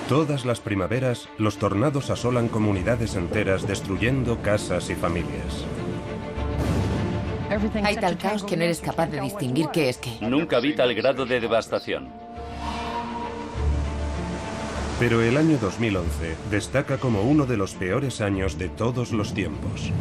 Todas las primaveras, los tornados asolan comunidades enteras, destruyendo casas y familias. Hay tal caos que no eres capaz de distinguir qué es qué. Nunca vi tal grado de devastación. Pero el año 2011 destaca como uno de los peores años de todos los tiempos.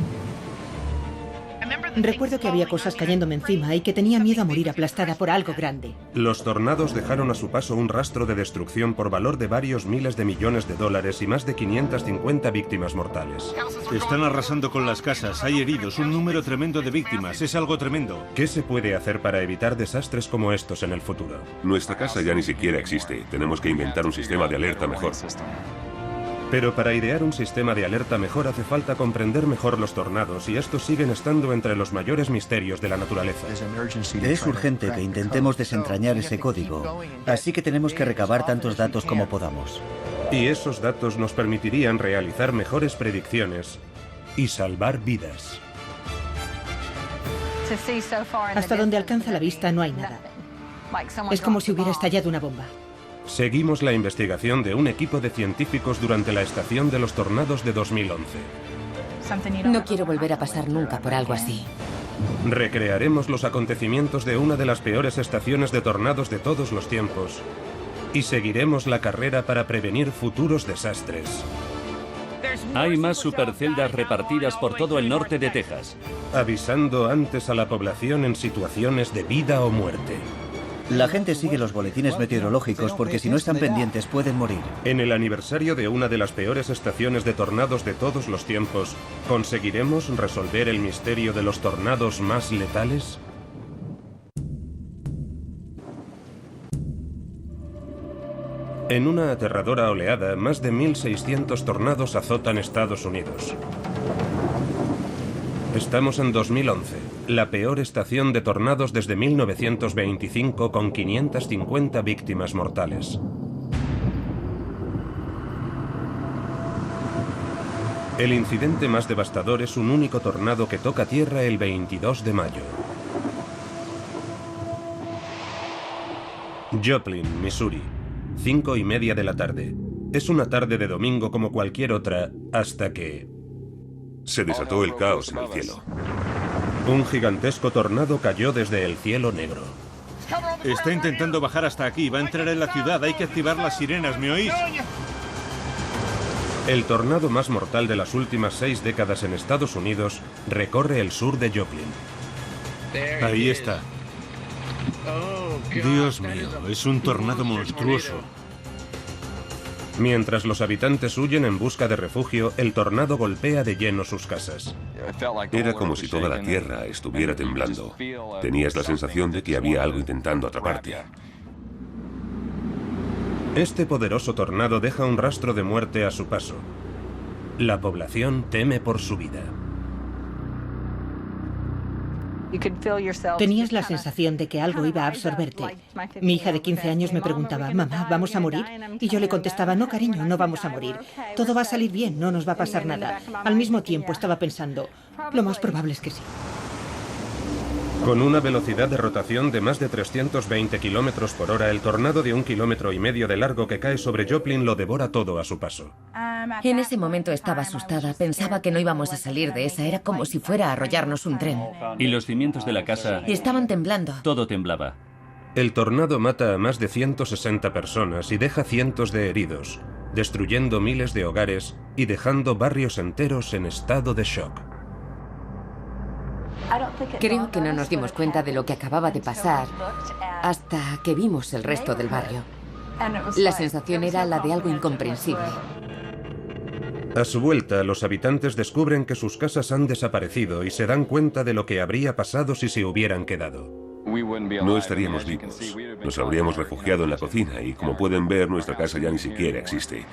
Recuerdo que había cosas cayéndome encima y que tenía miedo a morir aplastada por algo grande. Los tornados dejaron a su paso un rastro de destrucción por valor de varios miles de millones de dólares y más de 550 víctimas mortales. Están arrasando con las casas, hay heridos, un número tremendo de víctimas, es algo tremendo. ¿Qué se puede hacer para evitar desastres como estos en el futuro? Nuestra casa ya ni siquiera existe, tenemos que inventar un sistema de alerta mejor. Pero para idear un sistema de alerta mejor hace falta comprender mejor los tornados y estos siguen estando entre los mayores misterios de la naturaleza. Es urgente que intentemos desentrañar ese código, así que tenemos que recabar tantos datos como podamos. Y esos datos nos permitirían realizar mejores predicciones y salvar vidas. Hasta donde alcanza la vista no hay nada. Es como si hubiera estallado una bomba. Seguimos la investigación de un equipo de científicos durante la estación de los tornados de 2011. No quiero volver a pasar nunca por algo así. Recrearemos los acontecimientos de una de las peores estaciones de tornados de todos los tiempos y seguiremos la carrera para prevenir futuros desastres. Hay más superceldas repartidas por todo el norte de Texas, avisando antes a la población en situaciones de vida o muerte. La gente sigue los boletines meteorológicos porque si no están pendientes pueden morir. En el aniversario de una de las peores estaciones de tornados de todos los tiempos, ¿conseguiremos resolver el misterio de los tornados más letales? En una aterradora oleada, más de 1.600 tornados azotan Estados Unidos. Estamos en 2011, la peor estación de tornados desde 1925 con 550 víctimas mortales. El incidente más devastador es un único tornado que toca tierra el 22 de mayo. Joplin, Missouri, 5:30 de la tarde. Es una tarde de domingo como cualquier otra, hasta que se desató el caos en el cielo. Un gigantesco tornado cayó desde el cielo negro. Está intentando bajar hasta aquí, va a entrar en la ciudad, hay que activar las sirenas, ¿me oís? El tornado más mortal de las últimas 6 décadas en Estados Unidos recorre el sur de Joplin. Ahí está. Dios mío, es un tornado monstruoso. Mientras los habitantes huyen en busca de refugio, el tornado golpea de lleno sus casas. Era como si toda la tierra estuviera temblando. Tenías la sensación de que había algo intentando atraparte. Este poderoso tornado deja un rastro de muerte a su paso. La población teme por su vida. Tenías la sensación de que algo iba a absorberte. Mi hija de 15 años me preguntaba, mamá, ¿vamos a morir? Y yo le contestaba, no, cariño, no vamos a morir. Todo va a salir bien, no nos va a pasar nada. Al mismo tiempo estaba pensando, lo más probable es que sí. Con una velocidad de rotación de más de 320 kilómetros por hora, el tornado de 1,5 kilómetros de largo que cae sobre Joplin lo devora todo a su paso. En ese momento estaba asustada, pensaba que no íbamos a salir de esa, era como si fuera a arrollarnos un tren. Y los cimientos de la casa estaban temblando. Todo temblaba. El tornado mata a más de 160 personas y deja cientos de heridos, destruyendo miles de hogares y dejando barrios enteros en estado de shock. Creo que no nos dimos cuenta de lo que acababa de pasar hasta que vimos el resto del barrio. La sensación era la de algo incomprensible. A su vuelta, los habitantes descubren que sus casas han desaparecido y se dan cuenta de lo que habría pasado si se hubieran quedado. No estaríamos vivos. Nos habríamos refugiado en la cocina y, como pueden ver, nuestra casa ya ni siquiera existe.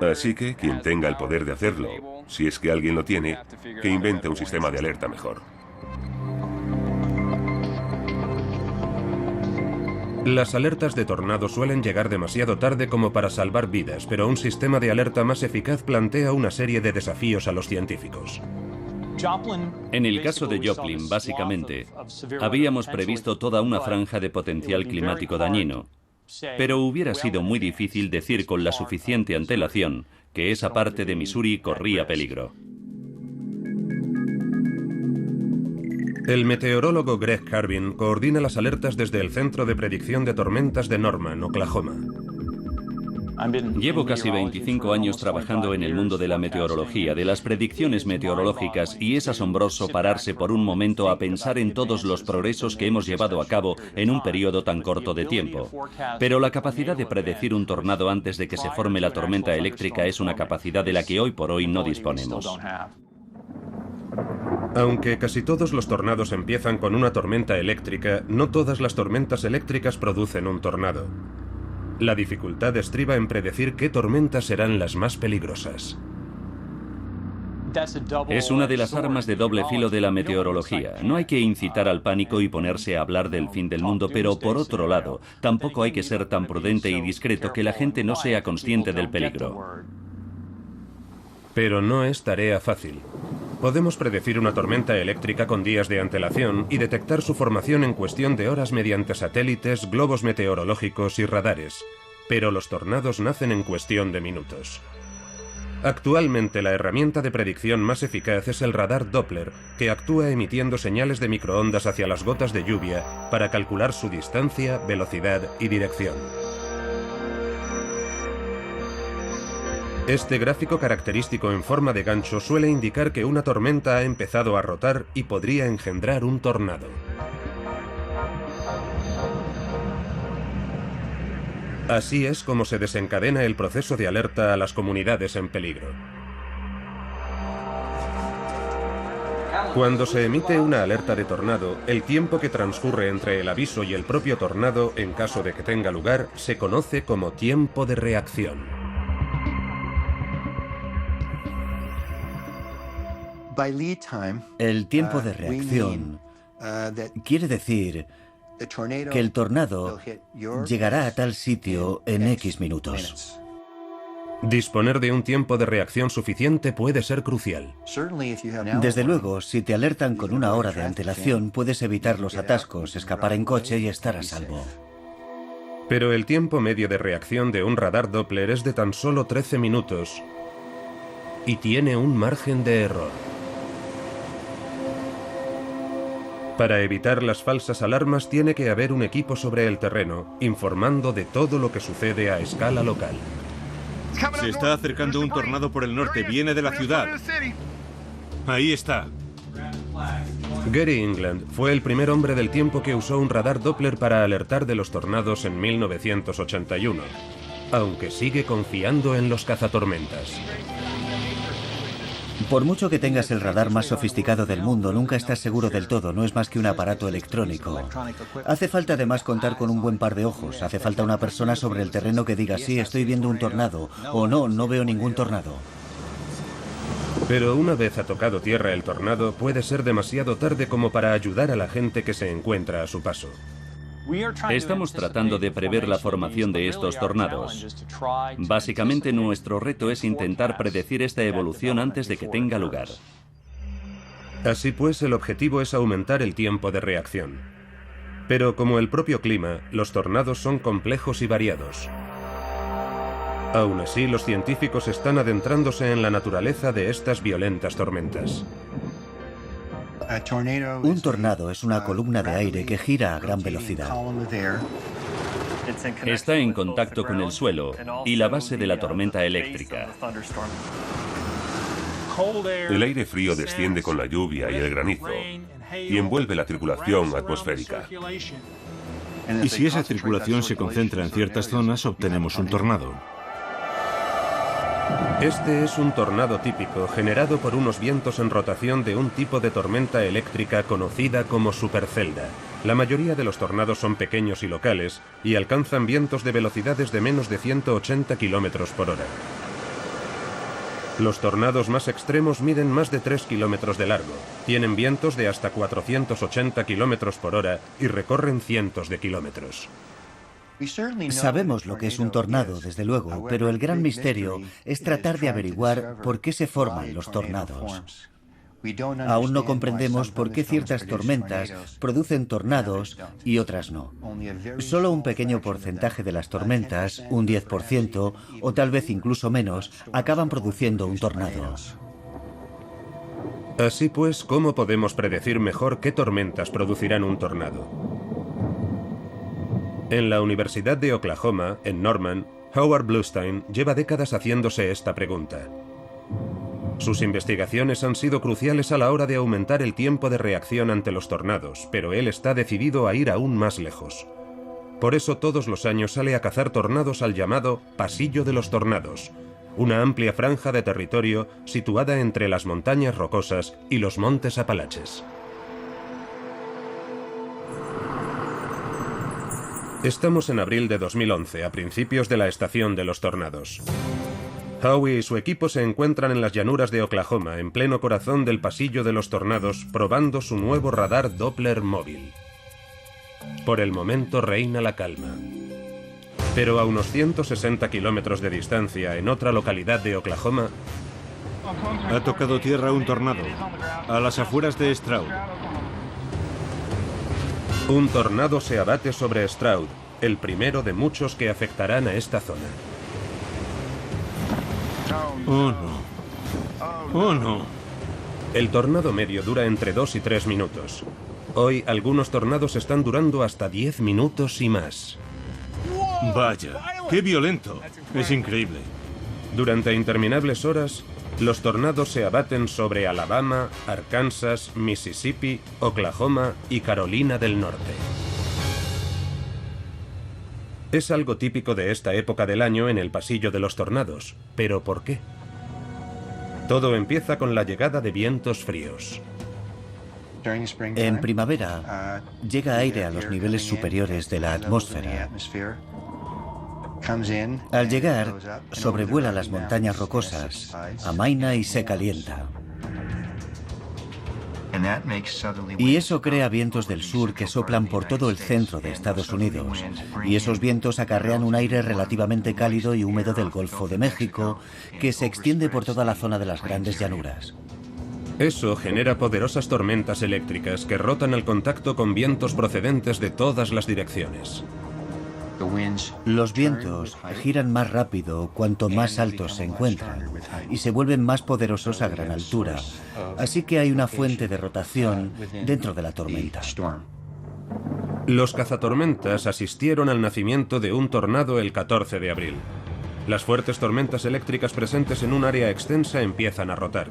Así que, quien tenga el poder de hacerlo, si es que alguien lo tiene, que invente un sistema de alerta mejor. Las alertas de tornado suelen llegar demasiado tarde como para salvar vidas, pero un sistema de alerta más eficaz plantea una serie de desafíos a los científicos. En el caso de Joplin, básicamente, habíamos previsto toda una franja de potencial climático dañino, pero hubiera sido muy difícil decir con la suficiente antelación que esa parte de Missouri corría peligro. El meteorólogo Greg Carvin coordina las alertas desde el Centro de Predicción de Tormentas de Norman, Oklahoma. Llevo casi 25 años trabajando en el mundo de la meteorología, de las predicciones meteorológicas, y es asombroso pararse por un momento a pensar en todos los progresos que hemos llevado a cabo en un periodo tan corto de tiempo. Pero la capacidad de predecir un tornado antes de que se forme la tormenta eléctrica es una capacidad de la que hoy por hoy no disponemos. Aunque casi todos los tornados empiezan con una tormenta eléctrica, no todas las tormentas eléctricas producen un tornado. La dificultad estriba en predecir qué tormentas serán las más peligrosas. Es una de las armas de doble filo de la meteorología. No hay que incitar al pánico y ponerse a hablar del fin del mundo, pero por otro lado, tampoco hay que ser tan prudente y discreto que la gente no sea consciente del peligro. Pero no es tarea fácil. Podemos predecir una tormenta eléctrica con días de antelación y detectar su formación en cuestión de horas mediante satélites, globos meteorológicos y radares. Pero los tornados nacen en cuestión de minutos. Actualmente la herramienta de predicción más eficaz es el radar Doppler, que actúa emitiendo señales de microondas hacia las gotas de lluvia para calcular su distancia, velocidad y dirección. Este gráfico característico en forma de gancho suele indicar que una tormenta ha empezado a rotar y podría engendrar un tornado. Así es como se desencadena el proceso de alerta a las comunidades en peligro. Cuando se emite una alerta de tornado, el tiempo que transcurre entre el aviso y el propio tornado, en caso de que tenga lugar, se conoce como tiempo de reacción. El tiempo de reacción quiere decir que el tornado llegará a tal sitio en X minutos. Disponer de un tiempo de reacción suficiente puede ser crucial. Desde luego, si te alertan con una hora de antelación, puedes evitar los atascos, escapar en coche y estar a salvo. Pero el tiempo medio de reacción de un radar Doppler es de tan solo 13 minutos y tiene un margen de error. Para evitar las falsas alarmas tiene que haber un equipo sobre el terreno, informando de todo lo que sucede a escala local. Se está acercando un tornado por el norte, viene de la ciudad. Ahí está. Gary England fue el primer hombre del tiempo que usó un radar Doppler para alertar de los tornados en 1981, aunque sigue confiando en los cazatormentas. Por mucho que tengas el radar más sofisticado del mundo, nunca estás seguro del todo, no es más que un aparato electrónico. Hace falta además contar con un buen par de ojos, hace falta una persona sobre el terreno que diga sí, estoy viendo un tornado, o no, no veo ningún tornado. Pero una vez ha tocado tierra el tornado, puede ser demasiado tarde como para ayudar a la gente que se encuentra a su paso. Estamos tratando de prever la formación de estos tornados. Básicamente nuestro reto es intentar predecir esta evolución antes de que tenga lugar. Así pues, el objetivo es aumentar el tiempo de reacción. Pero como el propio clima, los tornados son complejos y variados. Aún así, los científicos están adentrándose en la naturaleza de estas violentas tormentas. Un tornado es una columna de aire que gira a gran velocidad. Está en contacto con el suelo y la base de la tormenta eléctrica. El aire frío desciende con la lluvia y el granizo y envuelve la circulación atmosférica. Y si esa circulación se concentra en ciertas zonas, obtenemos un tornado. Este es un tornado típico generado por unos vientos en rotación de un tipo de tormenta eléctrica conocida como supercelda. La mayoría de los tornados son pequeños y locales y alcanzan vientos de velocidades de menos de 180 km por hora. Los tornados más extremos miden más de 3 kilómetros de largo, tienen vientos de hasta 480 km por hora y recorren cientos de kilómetros. Sabemos lo que es un tornado, desde luego, pero el gran misterio es tratar de averiguar por qué se forman los tornados. Aún no comprendemos por qué ciertas tormentas producen tornados y otras no. Solo un pequeño porcentaje de las tormentas, un 10% o tal vez incluso menos, acaban produciendo un tornado. Así pues, ¿cómo podemos predecir mejor qué tormentas producirán un tornado? En la Universidad de Oklahoma, en Norman, Howard Bluestein lleva décadas haciéndose esta pregunta. Sus investigaciones han sido cruciales a la hora de aumentar el tiempo de reacción ante los tornados, pero él está decidido a ir aún más lejos. Por eso todos los años sale a cazar tornados al llamado Pasillo de los Tornados, una amplia franja de territorio situada entre las montañas rocosas y los montes Apalaches. Estamos en abril de 2011, a principios de la estación de los tornados. Howie y su equipo se encuentran en las llanuras de Oklahoma, en pleno corazón del Pasillo de los Tornados, probando su nuevo radar Doppler móvil. Por el momento reina la calma. Pero a unos 160 kilómetros de distancia, en otra localidad de Oklahoma, ha tocado tierra un tornado, a las afueras de Stroud. Un tornado se abate sobre Stroud, el primero de muchos que afectarán a esta zona. ¡Oh, no! ¡Oh, no! El tornado medio dura entre 2 y 3 minutos. Hoy, algunos tornados están durando hasta 10 minutos y más. ¡Vaya! ¡Qué violento! Es increíble. Durante interminables horas, los tornados se abaten sobre Alabama, Arkansas, Mississippi, Oklahoma y Carolina del Norte. Es algo típico de esta época del año en el Pasillo de los Tornados. ¿Pero por qué? Todo empieza con la llegada de vientos fríos. En primavera, llega aire a los niveles superiores de la atmósfera. Al llegar, sobrevuela las montañas rocosas, amaina y se calienta. Y eso crea vientos del sur que soplan por todo el centro de Estados Unidos. Y esos vientos acarrean un aire relativamente cálido y húmedo del Golfo de México, que se extiende por toda la zona de las grandes llanuras. Eso genera poderosas tormentas eléctricas que rotan al contacto con vientos procedentes de todas las direcciones. Los vientos giran más rápido cuanto más altos se encuentran y se vuelven más poderosos a gran altura, así que hay una fuente de rotación dentro de la tormenta. Los cazatormentas asistieron al nacimiento de un tornado el 14 de abril. Las fuertes tormentas eléctricas presentes en un área extensa empiezan a rotar.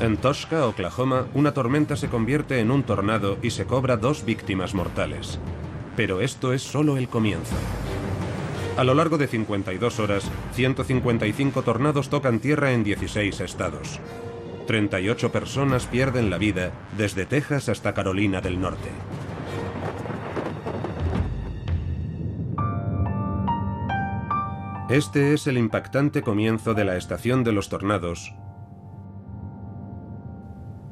En Tosca, Oklahoma, una tormenta se convierte en un tornado y se cobra 2 víctimas mortales. Pero esto es solo el comienzo. A lo largo de 52 horas, 155 tornados tocan tierra en 16 estados. 38 personas pierden la vida, desde Texas hasta Carolina del Norte. Este es el impactante comienzo de la estación de los tornados,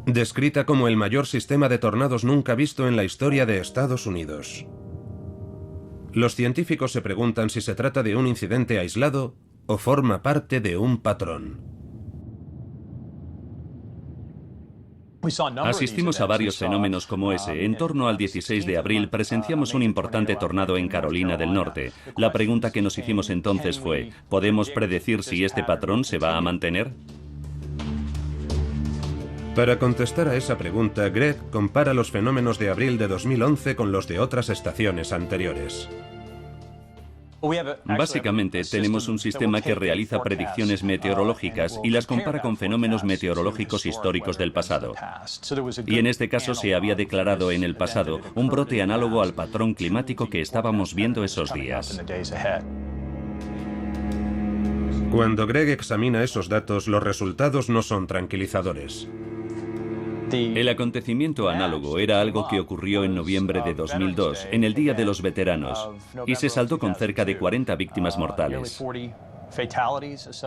descrita como el mayor sistema de tornados nunca visto en la historia de Estados Unidos. Los científicos se preguntan si se trata de un incidente aislado o forma parte de un patrón. Asistimos a varios fenómenos como ese. En torno al 16 de abril presenciamos un importante tornado en Carolina del Norte. La pregunta que nos hicimos entonces fue, ¿podemos predecir si este patrón se va a mantener? Para contestar a esa pregunta, Greg compara los fenómenos de abril de 2011 con los de otras estaciones anteriores. Básicamente, tenemos un sistema que realiza predicciones meteorológicas y las compara con fenómenos meteorológicos históricos del pasado. Y en este caso se había declarado en el pasado un brote análogo al patrón climático que estábamos viendo esos días. Cuando Greg examina esos datos, los resultados no son tranquilizadores. El acontecimiento análogo era algo que ocurrió en noviembre de 2002, en el Día de los Veteranos, y se saldó con cerca de 40 víctimas mortales.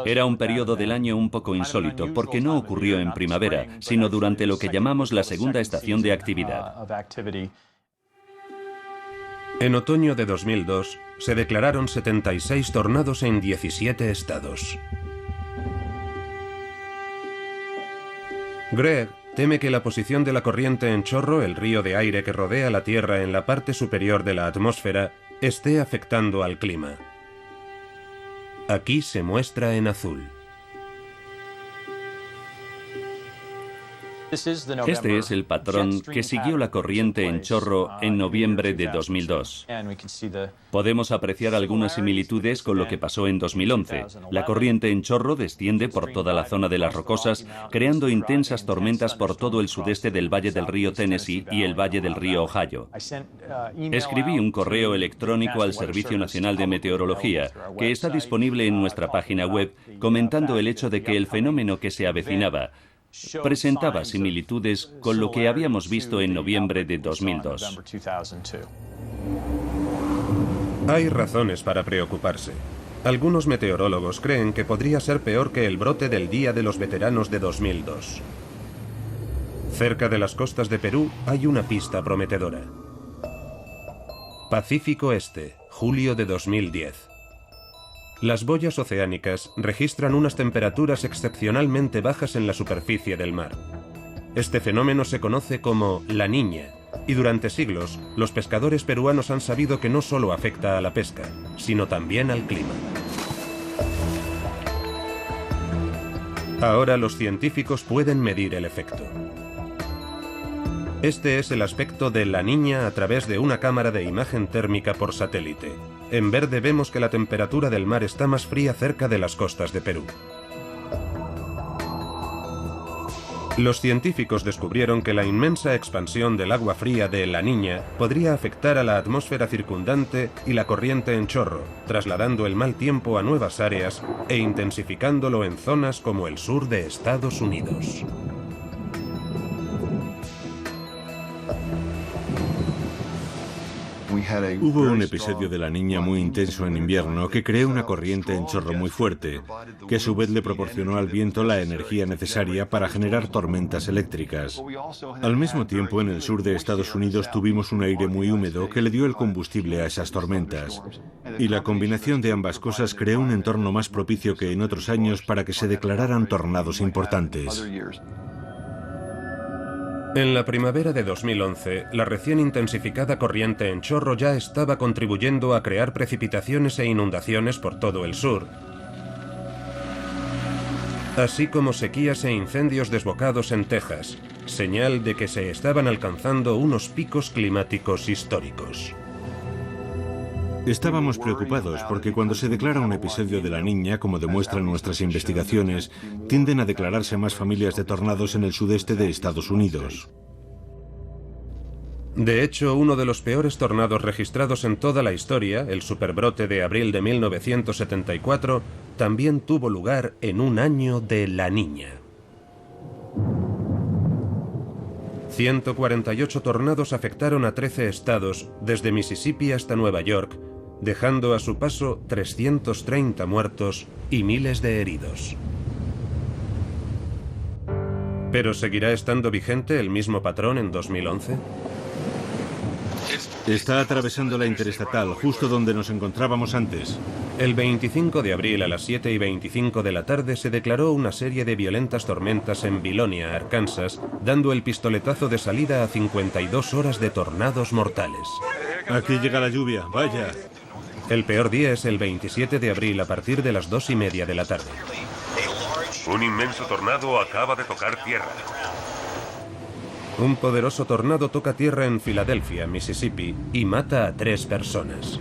Era un periodo del año un poco insólito, porque no ocurrió en primavera, sino durante lo que llamamos la segunda estación de actividad. En otoño de 2002, se declararon 76 tornados en 17 estados. Greg teme que la posición de la corriente en chorro, el río de aire que rodea la Tierra en la parte superior de la atmósfera, esté afectando al clima. Aquí se muestra en azul. Este es el patrón que siguió la corriente en chorro en noviembre de 2002. Podemos apreciar algunas similitudes con lo que pasó en 2011. La corriente en chorro desciende por toda la zona de las Rocosas, creando intensas tormentas por todo el sudeste del valle del río Tennessee y el valle del río Ohio. Escribí un correo electrónico al Servicio Nacional de Meteorología, que está disponible en nuestra página web, comentando el hecho de que el fenómeno que se avecinaba presentaba similitudes con lo que habíamos visto en noviembre de 2002. Hay razones para preocuparse. Algunos meteorólogos creen que podría ser peor que el brote del Día de los Veteranos de 2002. Cerca de las costas de Perú hay una pista prometedora. Pacífico Este, julio de 2010. Las boyas oceánicas registran unas temperaturas excepcionalmente bajas en la superficie del mar. Este fenómeno se conoce como la Niña, y durante siglos los pescadores peruanos han sabido que no solo afecta a la pesca, sino también al clima. Ahora los científicos pueden medir el efecto. Este es el aspecto de la Niña a través de una cámara de imagen térmica por satélite. En verde vemos que la temperatura del mar está más fría cerca de las costas de Perú. Los científicos descubrieron que la inmensa expansión del agua fría de La Niña podría afectar a la atmósfera circundante y la corriente en chorro, trasladando el mal tiempo a nuevas áreas e intensificándolo en zonas como el sur de Estados Unidos. Hubo un episodio de La Niña muy intenso en invierno que creó una corriente en chorro muy fuerte, que a su vez le proporcionó al viento la energía necesaria para generar tormentas eléctricas. Al mismo tiempo, en el sur de Estados Unidos tuvimos un aire muy húmedo que le dio el combustible a esas tormentas. Y la combinación de ambas cosas creó un entorno más propicio que en otros años para que se declararan tornados importantes. En la primavera de 2011, la recién intensificada corriente en chorro ya estaba contribuyendo a crear precipitaciones e inundaciones por todo el sur, así como sequías e incendios desbocados en Texas, señal de que se estaban alcanzando unos picos climáticos históricos. Estábamos preocupados porque cuando se declara un episodio de La Niña, como demuestran nuestras investigaciones, tienden a declararse más familias de tornados en el sudeste de Estados Unidos. De hecho, uno de los peores tornados registrados en toda la historia, el superbrote de abril de 1974, también tuvo lugar en un año de La Niña. 148 tornados afectaron a 13 estados, desde Mississippi hasta Nueva York, dejando a su paso 330 muertos y miles de heridos. ¿Pero seguirá estando vigente el mismo patrón en 2011? Está atravesando la interestatal, justo donde nos encontrábamos antes. El 25 de abril a las 7:25 de la tarde se declaró una serie de violentas tormentas en Vilonia, Arkansas, dando el pistoletazo de salida a 52 horas de tornados mortales. Aquí llega la lluvia, vaya. El peor día es el 27 de abril a partir de las 2:30 de la tarde. Un inmenso tornado acaba de tocar tierra. Un poderoso tornado toca tierra en Filadelfia, Mississippi, y mata a 3 personas.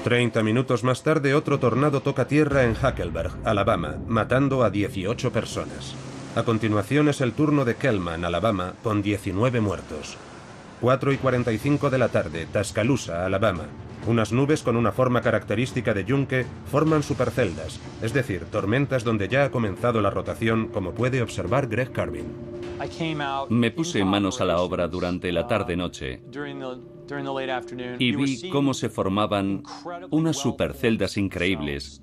Treinta minutos más tarde, otro tornado toca tierra en Hackleburg, Alabama, matando a 18 personas. A continuación es el turno de Kellman, Alabama, con 19 muertos. 4:45 de la tarde, Tuscaloosa, Alabama. Unas nubes con una forma característica de yunque forman superceldas, es decir, tormentas donde ya ha comenzado la rotación, como puede observar Greg Carvin. Me puse manos a la obra durante la tarde-noche y vi cómo se formaban unas superceldas increíbles,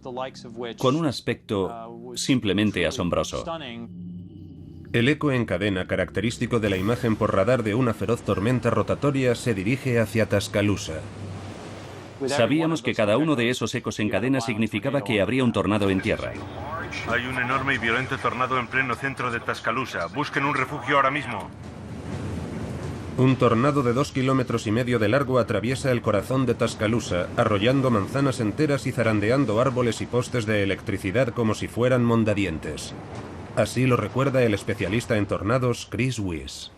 con un aspecto simplemente asombroso. El eco en cadena característico de la imagen por radar de una feroz tormenta rotatoria se dirige hacia Tuscaloosa. Sabíamos que cada uno de esos ecos en cadena significaba que habría un tornado en tierra. Hay un enorme y violento tornado en pleno centro de Tuscaloosa. Busquen un refugio ahora mismo. Un tornado de 2,5 kilómetros de largo atraviesa el corazón de Tuscaloosa, arrollando manzanas enteras y zarandeando árboles y postes de electricidad como si fueran mondadientes. Así lo recuerda el especialista en tornados Chris Weiss.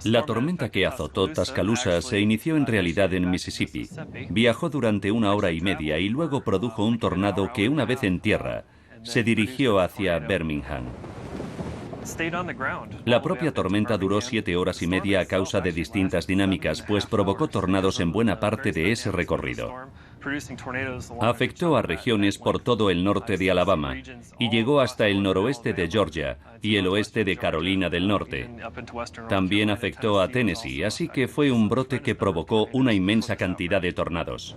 La tormenta que azotó Tuscaloosa se inició en realidad en Mississippi. Viajó durante 1 hora y media y luego produjo un tornado que, una vez en tierra, se dirigió hacia Birmingham. La propia tormenta duró 7 horas y media a causa de distintas dinámicas, pues provocó tornados en buena parte de ese recorrido. Afectó a regiones por todo el norte de Alabama y llegó hasta el noroeste de Georgia y el oeste de Carolina del Norte. También afectó a Tennessee, así que fue un brote que provocó una inmensa cantidad de tornados.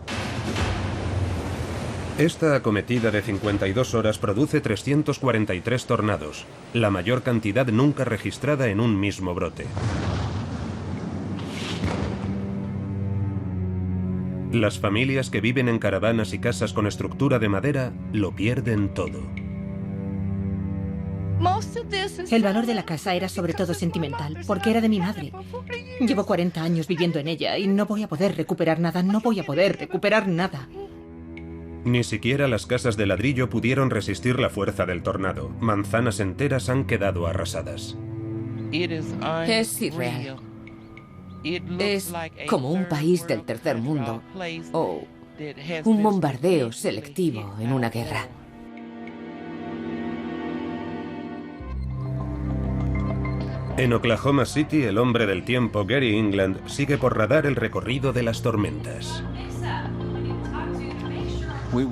Esta acometida de 52 horas produce 343 tornados, la mayor cantidad nunca registrada en un mismo brote. Las familias que viven en caravanas y casas con estructura de madera lo pierden todo. El valor de la casa era sobre todo sentimental, porque era de mi madre. Llevo 40 años viviendo en ella y no voy a poder recuperar nada, no voy a poder recuperar nada. Ni siquiera las casas de ladrillo pudieron resistir la fuerza del tornado. Manzanas enteras han quedado arrasadas. Es irreal. Es como un país del tercer mundo o un bombardeo selectivo en una guerra. En Oklahoma City, el hombre del tiempo, Gary England, sigue por radar el recorrido de las tormentas.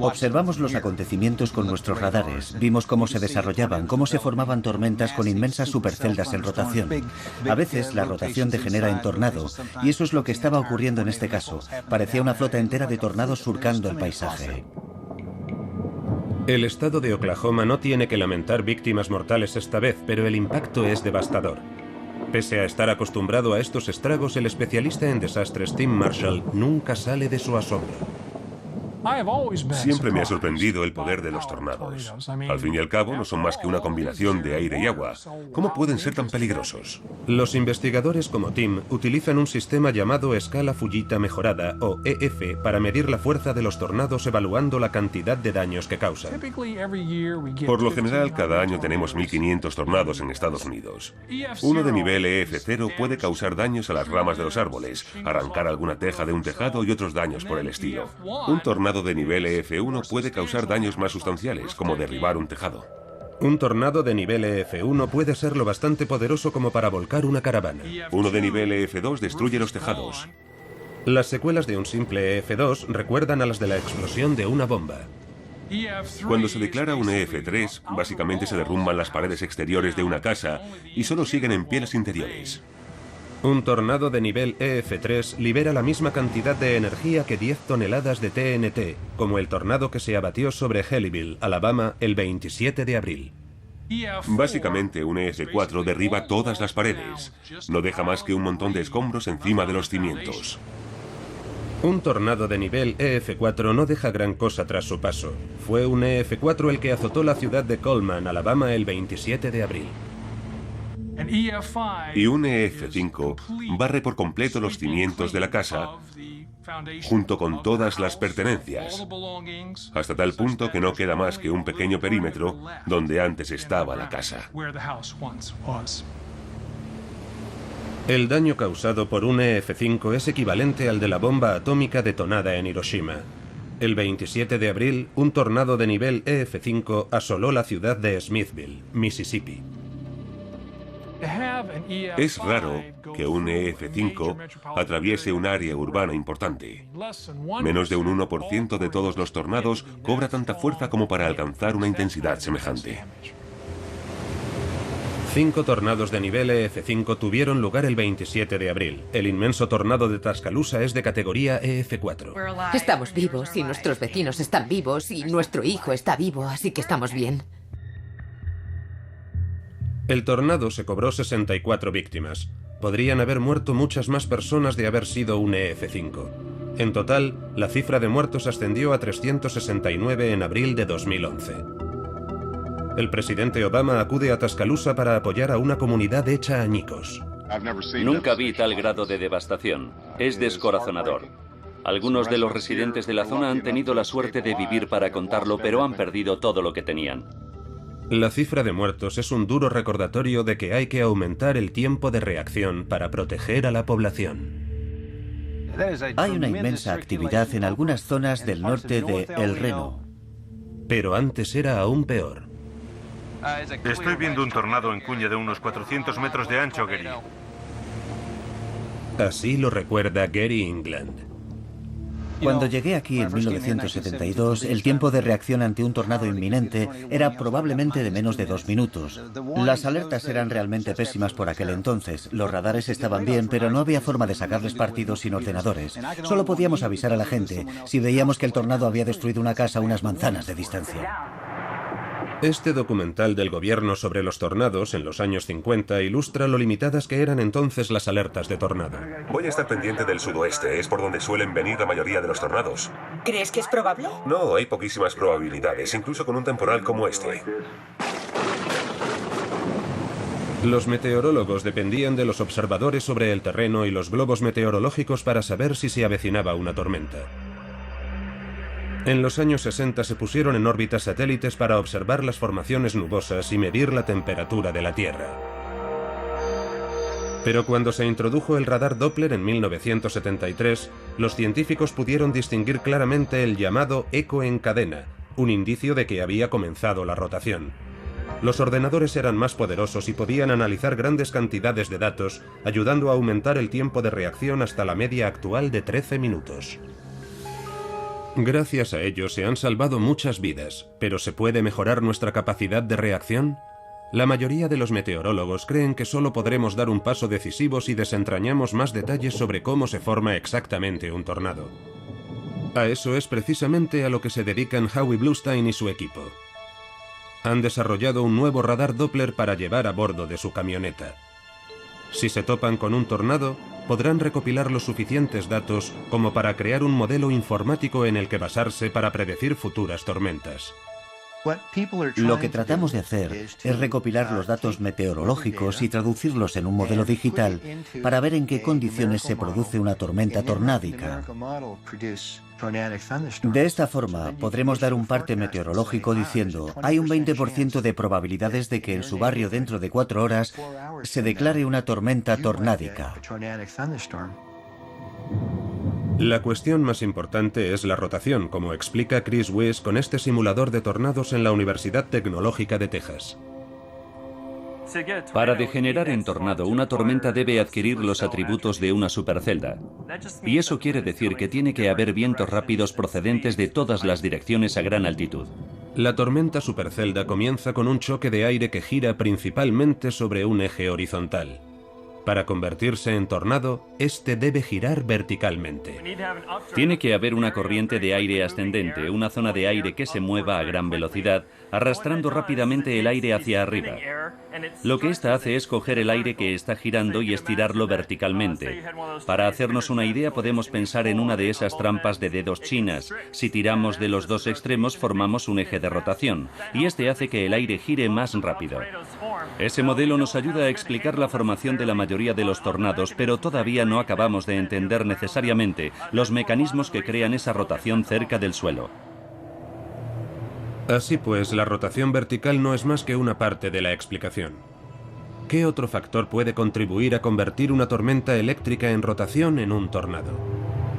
Observamos los acontecimientos con nuestros radares, vimos cómo se desarrollaban, cómo se formaban tormentas con inmensas superceldas en rotación. A veces la rotación degenera en tornado, y eso es lo que estaba ocurriendo en este caso. Parecía una flota entera de tornados surcando el paisaje. El estado de Oklahoma no tiene que lamentar víctimas mortales esta vez, pero el impacto es devastador. Pese a estar acostumbrado a estos estragos, el especialista en desastres Tim Marshall nunca sale de su asombro. Siempre me ha sorprendido el poder de los tornados. Al fin y al cabo, no son más que una combinación de aire y agua. ¿Cómo pueden ser tan peligrosos? Los investigadores como Tim utilizan un sistema llamado escala Fujita mejorada, o EF, para medir la fuerza de los tornados evaluando la cantidad de daños que causan. Por lo general, cada año tenemos 1.500 tornados en Estados Unidos. Uno de nivel EF0 puede causar daños a las ramas de los árboles, arrancar alguna teja de un tejado y otros daños por el estilo. Un tornado de nivel EF1 puede causar daños más sustanciales, como derribar un tejado. Un tornado de nivel EF1 puede ser lo bastante poderoso como para volcar una caravana. Uno de nivel EF2 destruye los tejados. Las secuelas de un simple EF2 recuerdan a las de la explosión de una bomba. Cuando se declara un EF3, básicamente se derrumban las paredes exteriores de una casa y solo siguen en pie las interiores. Un tornado de nivel EF3 libera la misma cantidad de energía que 10 toneladas de TNT, como el tornado que se abatió sobre Hellyville, Alabama, el 27 de abril. Básicamente, un EF4 derriba todas las paredes. No deja más que un montón de escombros encima de los cimientos. Un tornado de nivel EF4 no deja gran cosa tras su paso. Fue un EF4 el que azotó la ciudad de Coleman, Alabama, el 27 de abril. Y un EF5 barre por completo los cimientos de la casa, junto con todas las pertenencias, hasta tal punto que no queda más que un pequeño perímetro donde antes estaba la casa. El daño causado por un EF5 es equivalente al de la bomba atómica detonada en Hiroshima. El 27 de abril, un tornado de nivel EF5 asoló la ciudad de Smithville, Mississippi. Es raro que un EF5 atraviese un área urbana importante. Menos de un 1% de todos los tornados cobra tanta fuerza como para alcanzar una intensidad semejante. 5 tornados de nivel EF5 tuvieron lugar el 27 de abril. El inmenso tornado de Tuscaloosa es de categoría EF4. Estamos vivos y nuestros vecinos están vivos y nuestro hijo está vivo, así que estamos bien. El tornado se cobró 64 víctimas. Podrían haber muerto muchas más personas de haber sido un EF5. En total, la cifra de muertos ascendió a 369 en abril de 2011. El presidente Obama acude a Tuscaloosa para apoyar a una comunidad hecha añicos. Nunca vi tal grado de devastación. Es descorazonador. Algunos de los residentes de la zona han tenido la suerte de vivir para contarlo, pero han perdido todo lo que tenían. La cifra de muertos es un duro recordatorio de que hay que aumentar el tiempo de reacción para proteger a la población. Hay una inmensa actividad en algunas zonas del norte de El Reno. Pero antes era aún peor. Estoy viendo un tornado en cuña de unos 400 metros de ancho, Gary. Así lo recuerda Gary England. Cuando llegué aquí en 1972, el tiempo de reacción ante un tornado inminente era probablemente de menos de 2 minutos. Las alertas eran realmente pésimas por aquel entonces. Los radares estaban bien, pero no había forma de sacarles partido sin ordenadores. Solo podíamos avisar a la gente si veíamos que el tornado había destruido una casa a unas manzanas de distancia. Este documental del gobierno sobre los tornados en los años 50 ilustra lo limitadas que eran entonces las alertas de tornado. Voy a estar pendiente del sudoeste, es por donde suelen venir la mayoría de los tornados. ¿Crees que es probable? No, hay poquísimas probabilidades, incluso con un temporal como este. Los meteorólogos dependían de los observadores sobre el terreno y los globos meteorológicos para saber si se avecinaba una tormenta. En los años 60 se pusieron en órbita satélites para observar las formaciones nubosas y medir la temperatura de la Tierra. Pero cuando se introdujo el radar Doppler en 1973, los científicos pudieron distinguir claramente el llamado eco en cadena, un indicio de que había comenzado la rotación. Los ordenadores eran más poderosos y podían analizar grandes cantidades de datos, ayudando a aumentar el tiempo de reacción hasta la media actual de 13 minutos. Gracias a ello se han salvado muchas vidas, pero ¿se puede mejorar nuestra capacidad de reacción? La mayoría de los meteorólogos creen que solo podremos dar un paso decisivo si desentrañamos más detalles sobre cómo se forma exactamente un tornado. A eso es precisamente a lo que se dedican Howie Bluestein y su equipo. Han desarrollado un nuevo radar Doppler para llevar a bordo de su camioneta. Si se topan con un tornado, podrán recopilar los suficientes datos como para crear un modelo informático en el que basarse para predecir futuras tormentas. Lo que tratamos de hacer es recopilar los datos meteorológicos y traducirlos en un modelo digital para ver en qué condiciones se produce una tormenta tornádica. De esta forma, podremos dar un parte meteorológico diciendo: hay un 20% de probabilidades de que en su barrio dentro de 4 horas se declare una tormenta tornádica. La cuestión más importante es la rotación, como explica Chris Weiss con este simulador de tornados en la Universidad Tecnológica de Texas. Para degenerar en tornado, una tormenta debe adquirir los atributos de una supercelda. Y eso quiere decir que tiene que haber vientos rápidos procedentes de todas las direcciones a gran altitud. La tormenta supercelda comienza con un choque de aire que gira principalmente sobre un eje horizontal. Para convertirse en tornado, este debe girar verticalmente. Tiene que haber una corriente de aire ascendente, una zona de aire que se mueva a gran velocidad, arrastrando rápidamente el aire hacia arriba. Lo que esta hace es coger el aire que está girando y estirarlo verticalmente. Para hacernos una idea, podemos pensar en una de esas trampas de dedos chinas. Si tiramos de los dos extremos, formamos un eje de rotación, y este hace que el aire gire más rápido. Ese modelo nos ayuda a explicar la formación de la mayoría de los tornados, pero todavía no acabamos de entender necesariamente los mecanismos que crean esa rotación cerca del suelo. Así pues, la rotación vertical no es más que una parte de la explicación. ¿Qué otro factor puede contribuir a convertir una tormenta eléctrica en rotación en un tornado?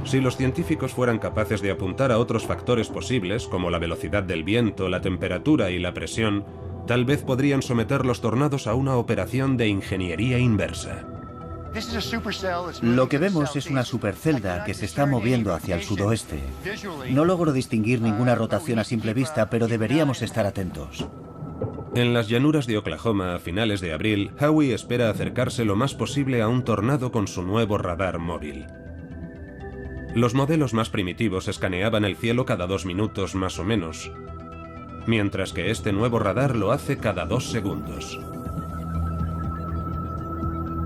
Si los científicos fueran capaces de apuntar a otros factores posibles, como la velocidad del viento, la temperatura y la presión, tal vez podrían someter los tornados a una operación de ingeniería inversa. Lo que vemos es una supercelda que se está moviendo hacia el sudoeste. No logro distinguir ninguna rotación a simple vista, pero deberíamos estar atentos. En las llanuras de Oklahoma a finales de abril, Howie espera acercarse lo más posible a un tornado con su nuevo radar móvil. Los modelos más primitivos escaneaban el cielo cada 2 minutos más o menos, mientras que este nuevo radar lo hace cada 2 segundos.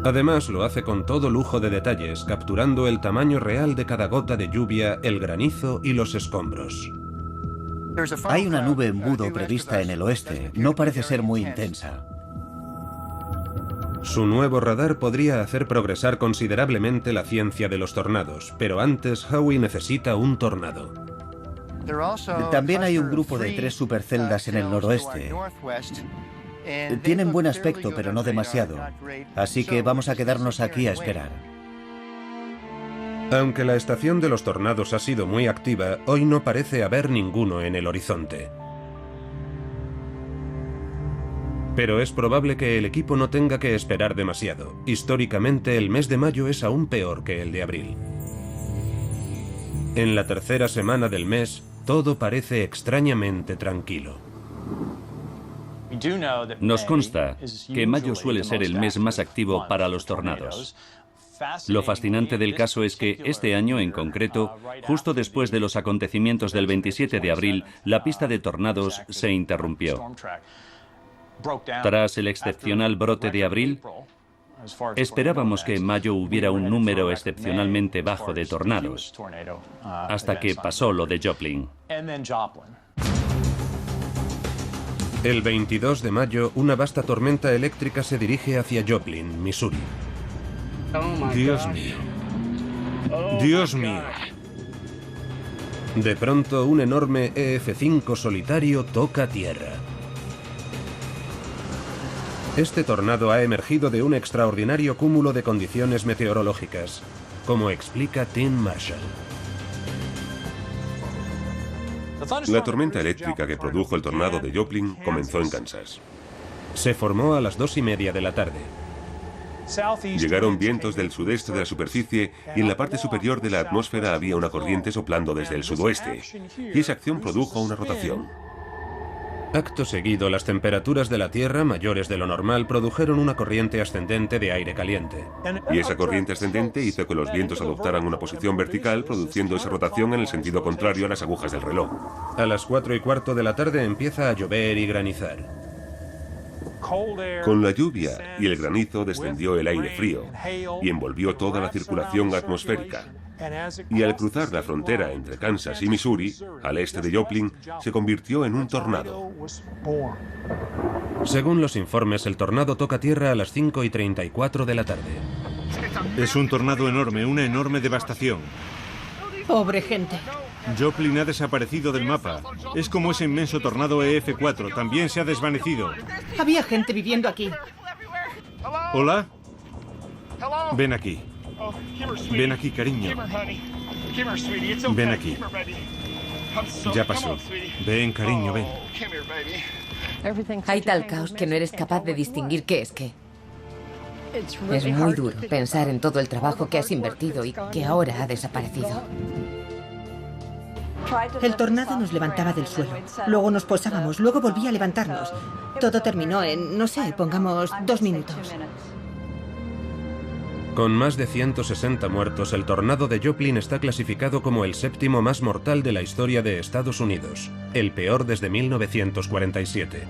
Además, lo hace con todo lujo de detalles, capturando el tamaño real de cada gota de lluvia, el granizo y los escombros. Hay una nube embudo prevista en el oeste. No parece ser muy intensa. Su nuevo radar podría hacer progresar considerablemente la ciencia de los tornados, pero antes Howie necesita un tornado. También hay un grupo de 3 superceldas en el noroeste. Tienen buen aspecto, pero no demasiado. Así que vamos a quedarnos aquí a esperar. Aunque la estación de los tornados ha sido muy activa, hoy no parece haber ninguno en el horizonte. Pero es probable que el equipo no tenga que esperar demasiado. Históricamente, el mes de mayo es aún peor que el de abril. En la tercera semana del mes, todo parece extrañamente tranquilo. Nos consta que mayo suele ser el mes más activo para los tornados. Lo fascinante del caso es que este año en concreto, justo después de los acontecimientos del 27 de abril, la pista de tornados se interrumpió. Tras el excepcional brote de abril, esperábamos que en mayo hubiera un número excepcionalmente bajo de tornados, hasta que pasó lo de Joplin. El 22 de mayo, una vasta tormenta eléctrica se dirige hacia Joplin, Missouri. Dios mío. Dios mío. De pronto, un enorme EF5 solitario toca tierra. Este tornado ha emergido de un extraordinario cúmulo de condiciones meteorológicas, como explica Tim Marshall. La tormenta eléctrica que produjo el tornado de Joplin comenzó en Kansas. Se formó a las 2:30 de la tarde. Llegaron vientos del sudeste de la superficie y en la parte superior de la atmósfera había una corriente soplando desde el sudoeste, y esa acción produjo una rotación. Acto seguido, las temperaturas de la Tierra, mayores de lo normal, produjeron una corriente ascendente de aire caliente. Y esa corriente ascendente hizo que los vientos adoptaran una posición vertical, produciendo esa rotación en el sentido contrario a las agujas del reloj. A las 4:15 de la tarde empieza a llover y granizar. Con la lluvia y el granizo descendió el aire frío y envolvió toda la circulación atmosférica. Y al cruzar la frontera entre Kansas y Missouri, al este de Joplin, se convirtió en un tornado. Según los informes, el tornado toca tierra a las 5:34 de la tarde. Es un tornado enorme, una enorme devastación. Pobre gente. Joplin ha desaparecido del mapa. Es como ese inmenso tornado EF4, también se ha desvanecido. Había gente viviendo aquí. ¿Hola? Ven aquí. Ven aquí, cariño. Ven aquí. Ya pasó. Ven, cariño, ven. Hay tal caos que no eres capaz de distinguir qué es qué. Es muy duro pensar en todo el trabajo que has invertido y que ahora ha desaparecido. El tornado nos levantaba del suelo, luego nos posábamos, luego volvía a levantarnos. Todo terminó en, no sé, pongamos 2 minutos. Con más de 160 muertos, el tornado de Joplin está clasificado como el 7º más mortal de la historia de Estados Unidos, el peor desde 1947.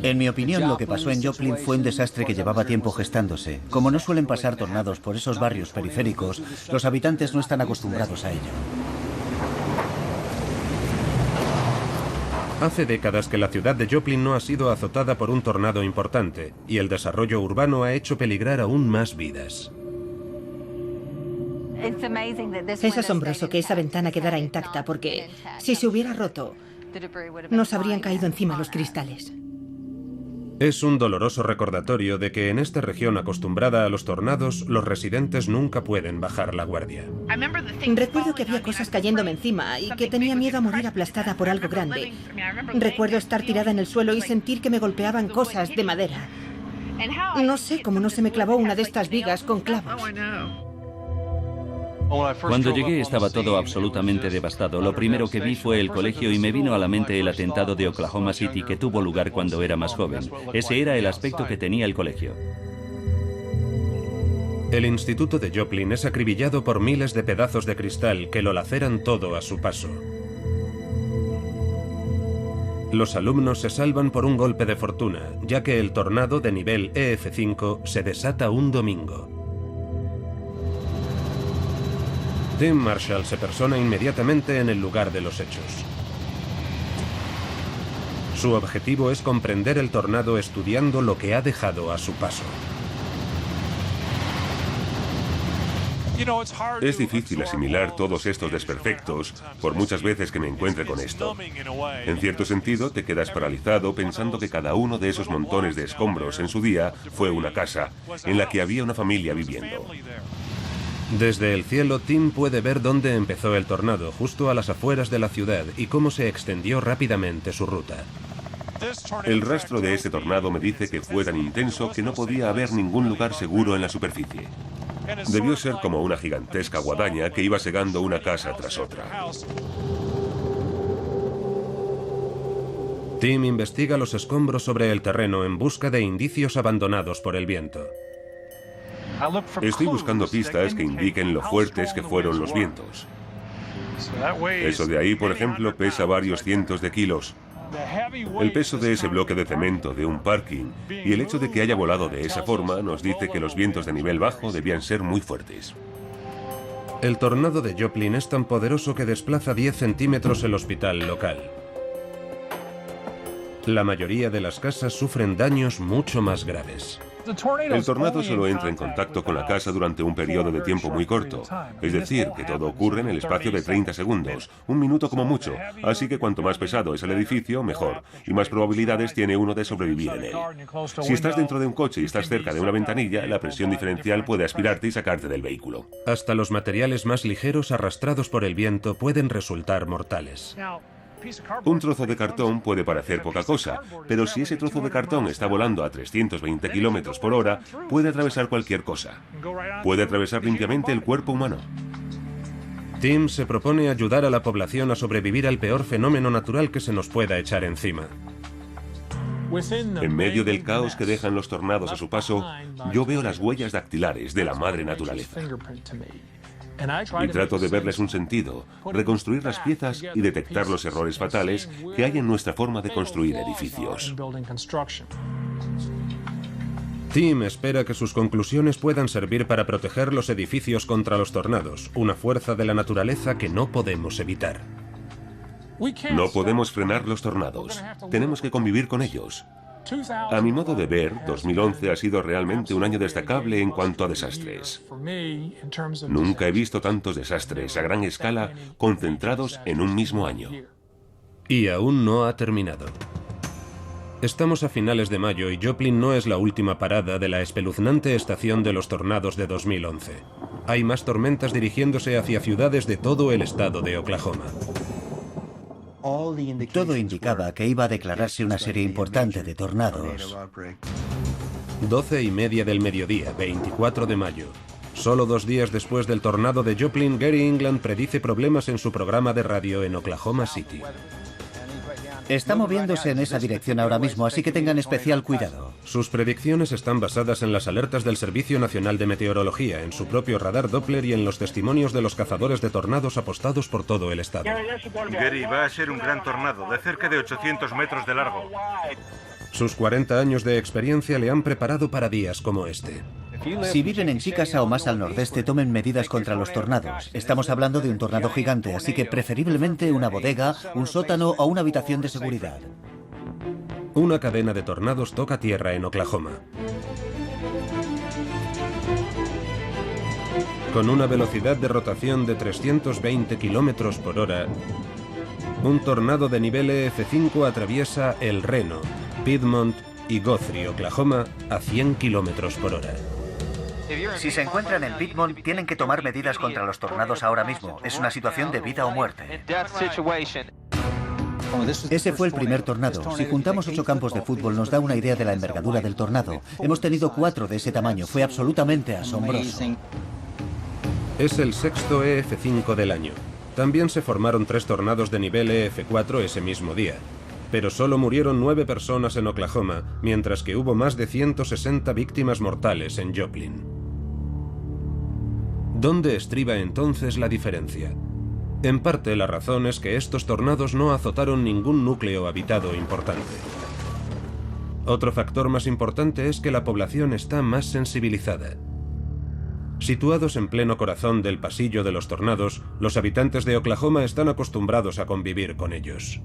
En mi opinión, lo que pasó en Joplin fue un desastre que llevaba tiempo gestándose. Como no suelen pasar tornados por esos barrios periféricos, los habitantes no están acostumbrados a ello. Hace décadas que la ciudad de Joplin no ha sido azotada por un tornado importante, y el desarrollo urbano ha hecho peligrar aún más vidas. Es asombroso que esa ventana quedara intacta, porque si se hubiera roto, nos habrían caído encima los cristales. Es un doloroso recordatorio de que en esta región acostumbrada a los tornados, los residentes nunca pueden bajar la guardia. Recuerdo que había cosas cayéndome encima y que tenía miedo a morir aplastada por algo grande. Recuerdo estar tirada en el suelo y sentir que me golpeaban cosas de madera. No sé cómo no se me clavó una de estas vigas con clavos. Cuando llegué estaba todo absolutamente devastado. Lo primero que vi fue el colegio y me vino a la mente el atentado de Oklahoma City que tuvo lugar cuando era más joven. Ese era el aspecto que tenía el colegio. El instituto de Joplin es acribillado por miles de pedazos de cristal que lo laceran todo a su paso. Los alumnos se salvan por un golpe de fortuna, ya que el tornado de nivel EF5 se desata un domingo. Tim Marshall se persona inmediatamente en el lugar de los hechos. Su objetivo es comprender el tornado estudiando lo que ha dejado a su paso. Es difícil asimilar todos estos desperfectos por muchas veces que me encuentre con esto. En cierto sentido, te quedas paralizado pensando que cada uno de esos montones de escombros en su día fue una casa en la que había una familia viviendo. Desde el cielo, Tim puede ver dónde empezó el tornado, justo a las afueras de la ciudad, y cómo se extendió rápidamente su ruta. El rastro de este tornado me dice que fue tan intenso que no podía haber ningún lugar seguro en la superficie. Debió ser como una gigantesca guadaña que iba segando una casa tras otra. Tim investiga los escombros sobre el terreno en busca de indicios abandonados por el viento. Estoy buscando pistas que indiquen lo fuertes que fueron los vientos. Eso de ahí, por ejemplo, pesa varios cientos de kilos. El peso de ese bloque de cemento de un parking y el hecho de que haya volado de esa forma nos dice que los vientos de nivel bajo debían ser muy fuertes. El tornado de Joplin es tan poderoso que desplaza 10 centímetros el hospital local. La mayoría de las casas sufren daños mucho más graves. El tornado solo entra en contacto con la casa durante un periodo de tiempo muy corto, es decir, que todo ocurre en el espacio de 30 segundos, un minuto como mucho, así que cuanto más pesado es el edificio, mejor, y más probabilidades tiene uno de sobrevivir en él. Si estás dentro de un coche y estás cerca de una ventanilla, la presión diferencial puede aspirarte y sacarte del vehículo. Hasta los materiales más ligeros arrastrados por el viento pueden resultar mortales. Un trozo de cartón puede parecer poca cosa, pero si ese trozo de cartón está volando a 320 kilómetros por hora, puede atravesar cualquier cosa. Puede atravesar limpiamente el cuerpo humano. Tim se propone ayudar a la población a sobrevivir al peor fenómeno natural que se nos pueda echar encima. En medio del caos que dejan los tornados a su paso, yo veo las huellas dactilares de la madre naturaleza. Y trato de verles un sentido, reconstruir las piezas y detectar los errores fatales que hay en nuestra forma de construir edificios. Tim espera que sus conclusiones puedan servir para proteger los edificios contra los tornados, una fuerza de la naturaleza que no podemos evitar. No podemos frenar los tornados, tenemos que convivir con ellos. A mi modo de ver, 2011 ha sido realmente un año destacable en cuanto a desastres. Nunca he visto tantos desastres a gran escala concentrados en un mismo año. Y aún no ha terminado. Estamos a finales de mayo y Joplin no es la última parada de la espeluznante estación de los tornados de 2011. Hay más tormentas dirigiéndose hacia ciudades de todo el estado de Oklahoma. Todo indicaba que iba a declararse una serie importante de tornados. 12:30 del mediodía, 24 de mayo. Solo 2 días después del tornado de Joplin, Gary England predice problemas en su programa de radio en Oklahoma City. Está moviéndose en esa dirección ahora mismo, así que tengan especial cuidado. Sus predicciones están basadas en las alertas del Servicio Nacional de Meteorología, en su propio radar Doppler y en los testimonios de los cazadores de tornados apostados por todo el estado. Gary, va a ser un gran tornado, de cerca de 800 metros de largo. Sus 40 años de experiencia le han preparado para días como este. Si viven en Chickasaw o más al nordeste, tomen medidas contra los tornados. Estamos hablando de un tornado gigante, así que preferiblemente una bodega, un sótano o una habitación de seguridad. Una cadena de tornados toca tierra en Oklahoma. Con una velocidad de rotación de 320 kilómetros por hora, un tornado de nivel EF5 atraviesa El Reno, Piedmont y Guthrie, Oklahoma, a 100 kilómetros por hora. Si se encuentran en Piedmont, tienen que tomar medidas contra los tornados ahora mismo. Es una situación de vida o muerte. Ese fue el primer tornado. Si juntamos 8 campos de fútbol nos da una idea de la envergadura del tornado. Hemos tenido 4 de ese tamaño. Fue absolutamente asombroso. Es el sexto EF5 del año. También se formaron 3 tornados de nivel EF4 ese mismo día. Pero solo murieron 9 personas en Oklahoma, mientras que hubo más de 160 víctimas mortales en Joplin. ¿Dónde estriba entonces la diferencia? En parte, la razón es que estos tornados no azotaron ningún núcleo habitado importante. Otro factor más importante es que la población está más sensibilizada. Situados en pleno corazón del pasillo de los tornados, los habitantes de Oklahoma están acostumbrados a convivir con ellos.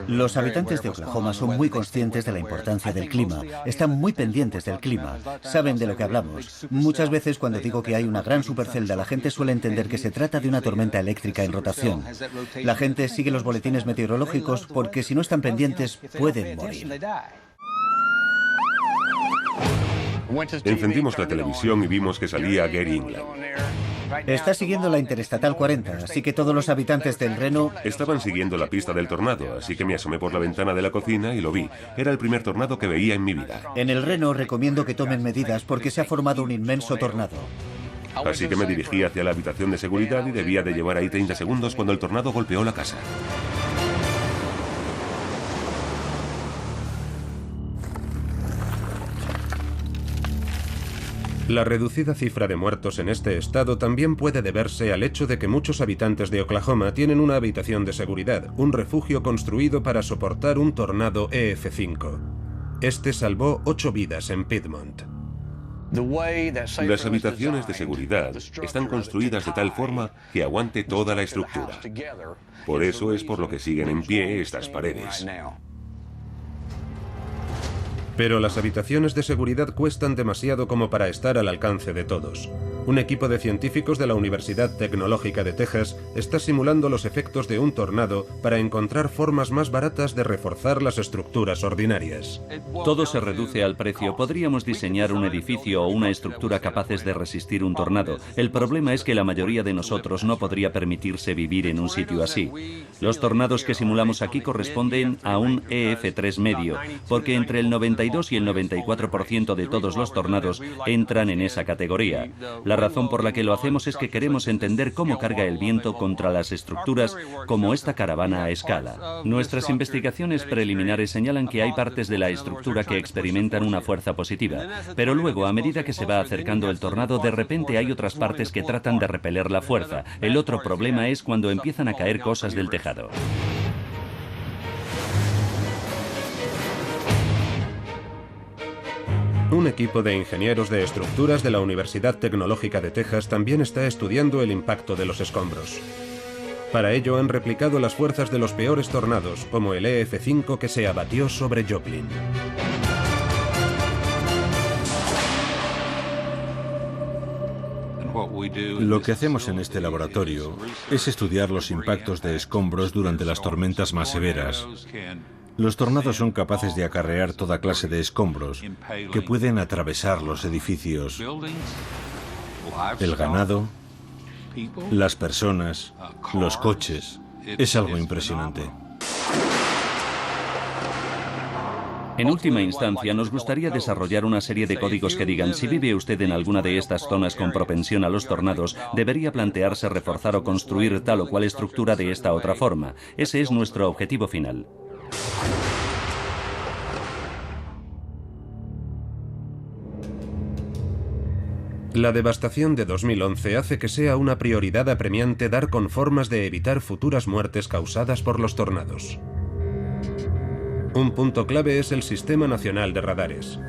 Los habitantes de Oklahoma son muy conscientes de la importancia del clima, están muy pendientes del clima, saben de lo que hablamos. Muchas veces cuando digo que hay una gran supercelda, la gente suele entender que se trata de una tormenta eléctrica en rotación. La gente sigue los boletines meteorológicos porque si no están pendientes pueden morir. Encendimos la televisión y vimos que salía Gary England. Está siguiendo la Interestatal 40, así que todos los habitantes del Reno... Estaban siguiendo la pista del tornado, así que me asomé por la ventana de la cocina y lo vi. Era el primer tornado que veía en mi vida. En el Reno recomiendo que tomen medidas porque se ha formado un inmenso tornado. Así que me dirigí hacia la habitación de seguridad y debía de llevar ahí 30 segundos cuando el tornado golpeó la casa. La reducida cifra de muertos en este estado también puede deberse al hecho de que muchos habitantes de Oklahoma tienen una habitación de seguridad, un refugio construido para soportar un tornado EF5. Este salvó 8 vidas en Piedmont. Las habitaciones de seguridad están construidas de tal forma que aguante toda la estructura. Por eso es por lo que siguen en pie estas paredes. Pero las habitaciones de seguridad cuestan demasiado como para estar al alcance de todos. Un equipo de científicos de la Universidad Tecnológica de Texas está simulando los efectos de un tornado para encontrar formas más baratas de reforzar las estructuras ordinarias. Todo se reduce al precio. Podríamos diseñar un edificio o una estructura capaces de resistir un tornado. El problema es que la mayoría de nosotros no podría permitirse vivir en un sitio así. Los tornados que simulamos aquí corresponden a un EF3 medio, porque entre el 92 y el 94% de todos los tornados entran en esa categoría. La razón por la que lo hacemos es que queremos entender cómo carga el viento contra las estructuras como esta caravana a escala. Nuestras investigaciones preliminares señalan que hay partes de la estructura que experimentan una fuerza positiva, pero luego, a medida que se va acercando el tornado, de repente hay otras partes que tratan de repeler la fuerza. El otro problema es cuando empiezan a caer cosas del tejado. Un equipo de ingenieros de estructuras de la Universidad Tecnológica de Texas también está estudiando el impacto de los escombros. Para ello han replicado las fuerzas de los peores tornados, como el EF5 que se abatió sobre Joplin. Lo que hacemos en este laboratorio es estudiar los impactos de escombros durante las tormentas más severas. Los tornados son capaces de acarrear toda clase de escombros que pueden atravesar los edificios, el ganado, las personas, los coches. Es algo impresionante. En última instancia, nos gustaría desarrollar una serie de códigos que digan: si vive usted en alguna de estas zonas con propensión a los tornados, debería plantearse reforzar o construir tal o cual estructura de esta otra forma. Ese es nuestro objetivo final. La devastación de 2011 hace que sea una prioridad apremiante dar con formas de evitar futuras muertes causadas por los tornados. Un punto clave es el Sistema Nacional de Radares.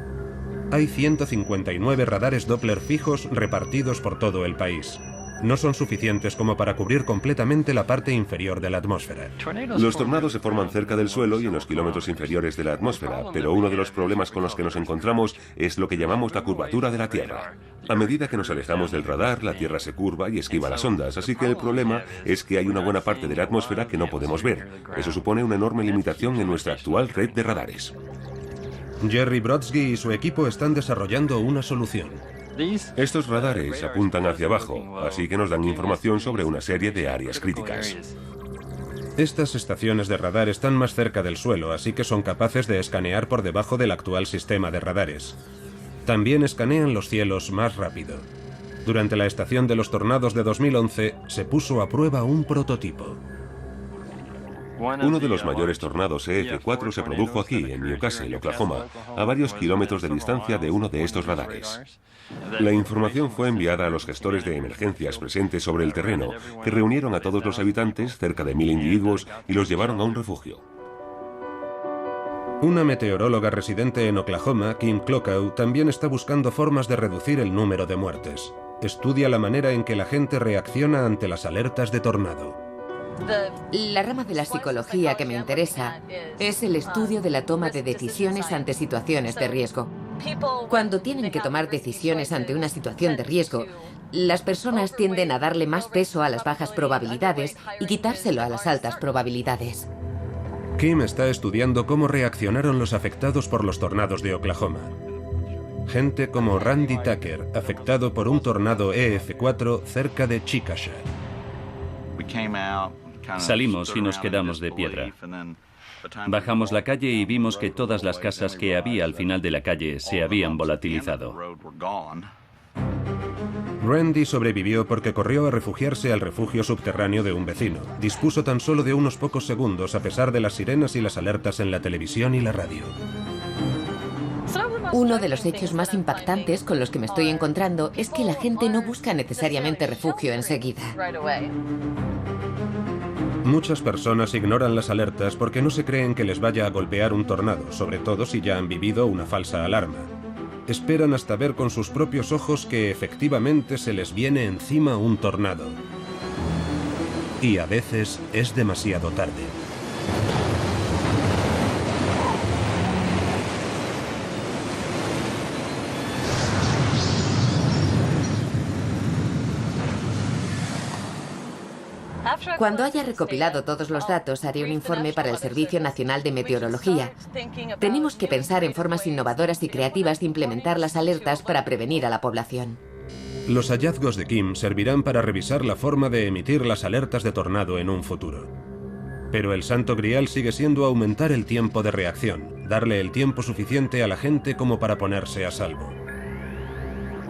Hay 159 radares Doppler fijos repartidos por todo el país. No son suficientes como para cubrir completamente la parte inferior de la atmósfera. Los tornados se forman cerca del suelo y en los kilómetros inferiores de la atmósfera, pero uno de los problemas con los que nos encontramos es lo que llamamos la curvatura de la Tierra. A medida que nos alejamos del radar, la Tierra se curva y esquiva las ondas, así que el problema es que hay una buena parte de la atmósfera que no podemos ver. Eso supone una enorme limitación en nuestra actual red de radares. Jerry Brodsky y su equipo están desarrollando una solución. Estos radares apuntan hacia abajo, así que nos dan información sobre una serie de áreas críticas. Estas estaciones de radar están más cerca del suelo, así que son capaces de escanear por debajo del actual sistema de radares. También escanean los cielos más rápido. Durante la estación de los tornados de 2011 se puso a prueba un prototipo. Uno de los mayores tornados EF4 se produjo aquí, en Newcastle, Oklahoma, a varios kilómetros de distancia de uno de estos radares. La información fue enviada a los gestores de emergencias presentes sobre el terreno, que reunieron a todos los habitantes, cerca de 1000 individuos, y los llevaron a un refugio. Una meteoróloga residente en Oklahoma, Kim Klockow, también está buscando formas de reducir el número de muertes. Estudia la manera en que la gente reacciona ante las alertas de tornado. La rama de la psicología que me interesa es el estudio de la toma de decisiones ante situaciones de riesgo. Cuando tienen que tomar decisiones ante una situación de riesgo, las personas tienden a darle más peso a las bajas probabilidades y quitárselo a las altas probabilidades. Kim está estudiando cómo reaccionaron los afectados por los tornados de Oklahoma. Gente como Randy Tucker, afectado por un tornado EF4 cerca de Chickasha. Salimos y nos quedamos de piedra. Bajamos la calle y vimos que todas las casas que había al final de la calle se habían volatilizado. Randy sobrevivió porque corrió a refugiarse al refugio subterráneo de un vecino. Dispuso tan solo de unos pocos segundos a pesar de las sirenas y las alertas en la televisión y la radio. Uno de los hechos más impactantes con los que me estoy encontrando es que la gente no busca necesariamente refugio enseguida. Muchas personas ignoran las alertas porque no se creen que les vaya a golpear un tornado, sobre todo si ya han vivido una falsa alarma. Esperan hasta ver con sus propios ojos que efectivamente se les viene encima un tornado. Y a veces es demasiado tarde. Cuando haya recopilado todos los datos, haré un informe para el Servicio Nacional de Meteorología. Tenemos que pensar en formas innovadoras y creativas de implementar las alertas para prevenir a la población. Los hallazgos de Kim servirán para revisar la forma de emitir las alertas de tornado en un futuro. Pero el santo grial sigue siendo aumentar el tiempo de reacción, darle el tiempo suficiente a la gente como para ponerse a salvo.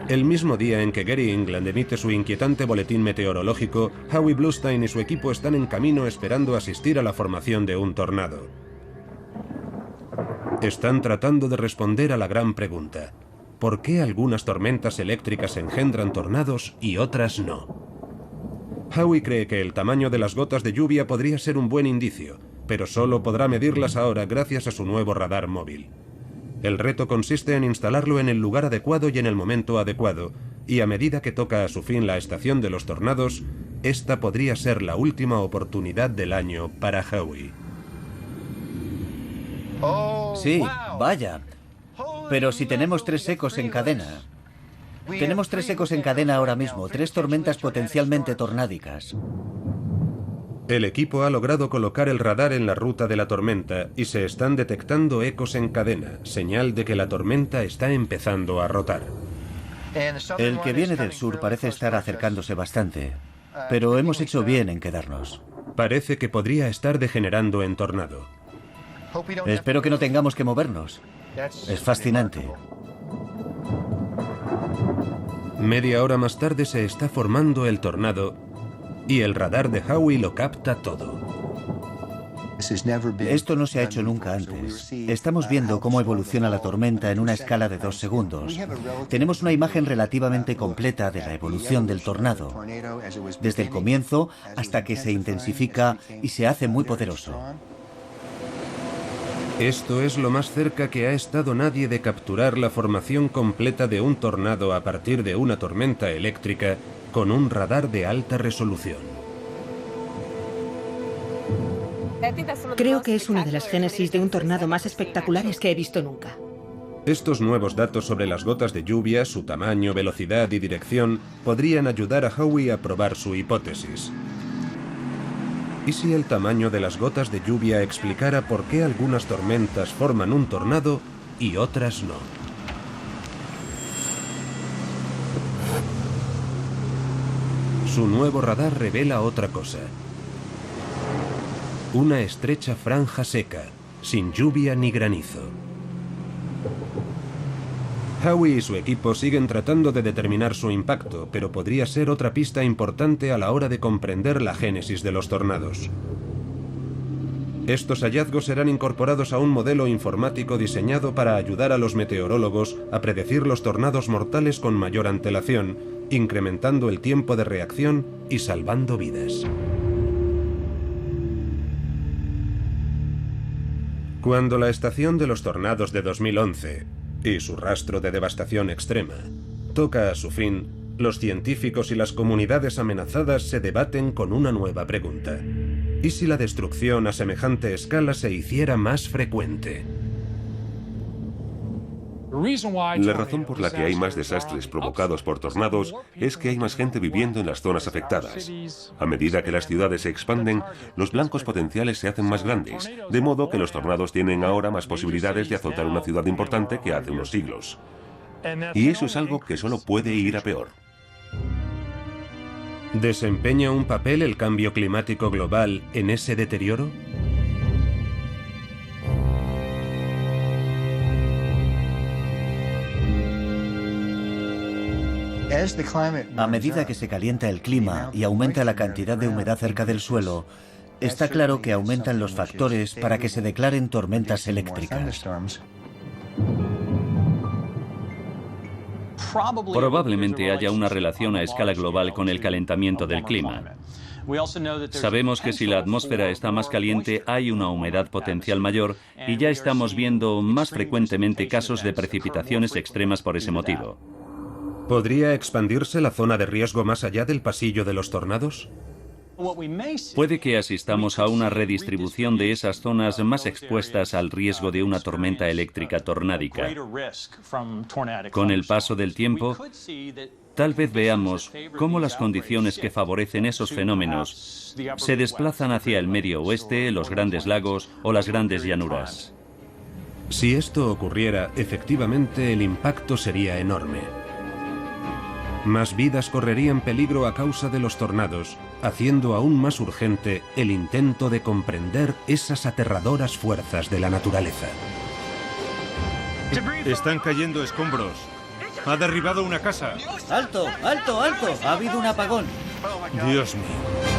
El mismo día en que Gary England emite su inquietante boletín meteorológico, Howie Bluestein y su equipo están en camino esperando asistir a la formación de un tornado. Están tratando de responder a la gran pregunta: ¿por qué algunas tormentas eléctricas engendran tornados y otras no? Howie cree que el tamaño de las gotas de lluvia podría ser un buen indicio, pero solo podrá medirlas ahora gracias a su nuevo radar móvil. El reto consiste en instalarlo en el lugar adecuado y en el momento adecuado, y a medida que toca a su fin la estación de los tornados, esta podría ser la última oportunidad del año para Howie. Sí, vaya. Pero si tenemos 3 ecos en cadena. Tenemos 3 ecos en cadena ahora mismo, 3 tormentas potencialmente tornádicas. El equipo ha logrado colocar el radar en la ruta de la tormenta y se están detectando ecos en cadena, señal de que la tormenta está empezando a rotar. El que viene del sur parece estar acercándose bastante, pero hemos hecho bien en quedarnos. Parece que podría estar degenerando en tornado. Espero que no tengamos que movernos. Es fascinante. Media hora más tarde se está formando el tornado y el radar de Howie lo capta todo. Esto no se ha hecho nunca antes. Estamos viendo cómo evoluciona la tormenta en una escala de 2 segundos. Tenemos una imagen relativamente completa de la evolución del tornado, desde el comienzo hasta que se intensifica y se hace muy poderoso. Esto es lo más cerca que ha estado nadie de capturar la formación completa de un tornado a partir de una tormenta eléctrica con un radar de alta resolución. Creo que es una de las génesis de un tornado más espectaculares que he visto nunca. Estos nuevos datos sobre las gotas de lluvia, su tamaño, velocidad y dirección podrían ayudar a Howie a probar su hipótesis. ¿Y si el tamaño de las gotas de lluvia explicara por qué algunas tormentas forman un tornado y otras no? Su nuevo radar revela otra cosa. Una estrecha franja seca, sin lluvia ni granizo. Howie y su equipo siguen tratando de determinar su impacto, pero podría ser otra pista importante a la hora de comprender la génesis de los tornados. Estos hallazgos serán incorporados a un modelo informático diseñado para ayudar a los meteorólogos a predecir los tornados mortales con mayor antelación, incrementando el tiempo de reacción y salvando vidas. Cuando la estación de los tornados de 2011 y su rastro de devastación extrema toca a su fin, los científicos y las comunidades amenazadas se debaten con una nueva pregunta. ¿Y si la destrucción a semejante escala se hiciera más frecuente? La razón por la que hay más desastres provocados por tornados es que hay más gente viviendo en las zonas afectadas. A medida que las ciudades se expanden, los blancos potenciales se hacen más grandes, de modo que los tornados tienen ahora más posibilidades de azotar una ciudad importante que hace unos siglos. Y eso es algo que solo puede ir a peor. ¿Desempeña un papel el cambio climático global en ese deterioro? A medida que se calienta el clima y aumenta la cantidad de humedad cerca del suelo, está claro que aumentan los factores para que se declaren tormentas eléctricas. Probablemente haya una relación a escala global con el calentamiento del clima. Sabemos que si la atmósfera está más caliente hay una humedad potencial mayor y ya estamos viendo más frecuentemente casos de precipitaciones extremas por ese motivo. ¿Podría expandirse la zona de riesgo más allá del pasillo de los tornados? Puede que asistamos a una redistribución de esas zonas más expuestas al riesgo de una tormenta eléctrica tornádica. Con el paso del tiempo, tal vez veamos cómo las condiciones que favorecen esos fenómenos se desplazan hacia el medio oeste, los grandes lagos o las grandes llanuras. Si esto ocurriera, efectivamente el impacto sería enorme. Más vidas correrían peligro a causa de los tornados, haciendo aún más urgente el intento de comprender esas aterradoras fuerzas de la naturaleza. Están cayendo escombros. Ha derribado una casa. ¡Alto, alto, alto! Ha habido un apagón. Dios mío.